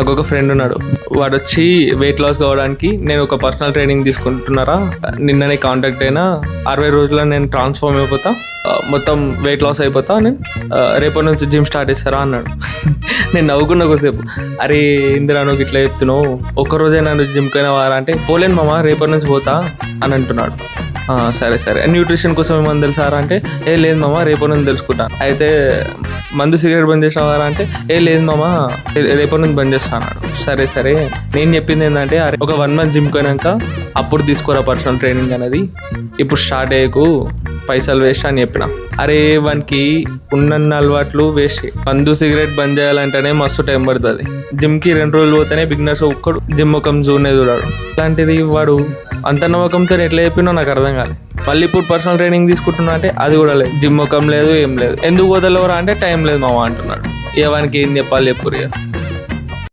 నాకు ఒక ఫ్రెండ్ ఉన్నాడు, వాడు వచ్చి వెయిట్ లాస్ కావడానికి నేను ఒక పర్సనల్ ట్రైనింగ్ తీసుకుంటున్నారా, నిన్ననే కాంటాక్ట్ అయినా 60 రోజుల్లో నేను ట్రాన్స్ఫార్మ్ అయిపోతా, మొత్తం వెయిట్ లాస్ అయిపోతా, నేను రేపటి నుంచి జిమ్ స్టార్ట్ చేస్తారా అన్నాడు. నేను నవ్వుకున్న కొద్దిసేపు, అరే ఇందిరా నువ్వు ఇట్లా చెప్తున్నావు, ఒక్కరోజే నన్ను జిమ్కి అయినా వారా అంటే, పోలేను మామ రేపటి నుంచి పోతా అని అంటున్నాడు. సరే సరే, న్యూట్రిషన్ కోసం ఏమన్నా తెలుసారా అంటే, ఏ లేదు మామ రేపటి నుంచి తెలుసుకుంటాను. అయితే మందు సిగరెట్ బంద్ చేసినవారా అంటే, ఏ లేదు మామ రేపటి నుంచి బంద్ చేస్తా అన్నాడు. సరే సరే, నేను చెప్పింది ఏంటంటే, ఒక 1 month జిమ్కి పోయినాక అప్పుడు తీసుకోరా పర్సనల్ ట్రైనింగ్ అనేది, ఇప్పుడు స్టార్ట్ అయ్యకు, పైసలు వేస్ట్ అని చెప్పిన. అరే వానికి ఉన్న అలవాట్లు వేస్ట్, మందు సిగరెట్ బంద్ చేయాలంటేనే మస్తు టైం పడుతుంది. జిమ్కి 2 రోజులు పోతేనే బిగినర్స్ ఒక్కడు జిమ్ ముఖం చూడనే చూడాడు. అలాంటిది వాడు అంత నమ్మకంతో ఎట్లా చెప్పినో నాకు అర్థం కాలేదు. మళ్ళీ ఇప్పుడు పర్సనల్ ట్రైనింగ్ తీసుకుంటున్నా అంటే అది కూడా లేదు, జిమ్ ముఖం లేదు, ఏం లేదు. ఎందుకు వదలవరా అంటే టైం లేదు మామ అంటున్నాడు. ఇక వానికి ఏం చెప్పాలి చెప్పురు.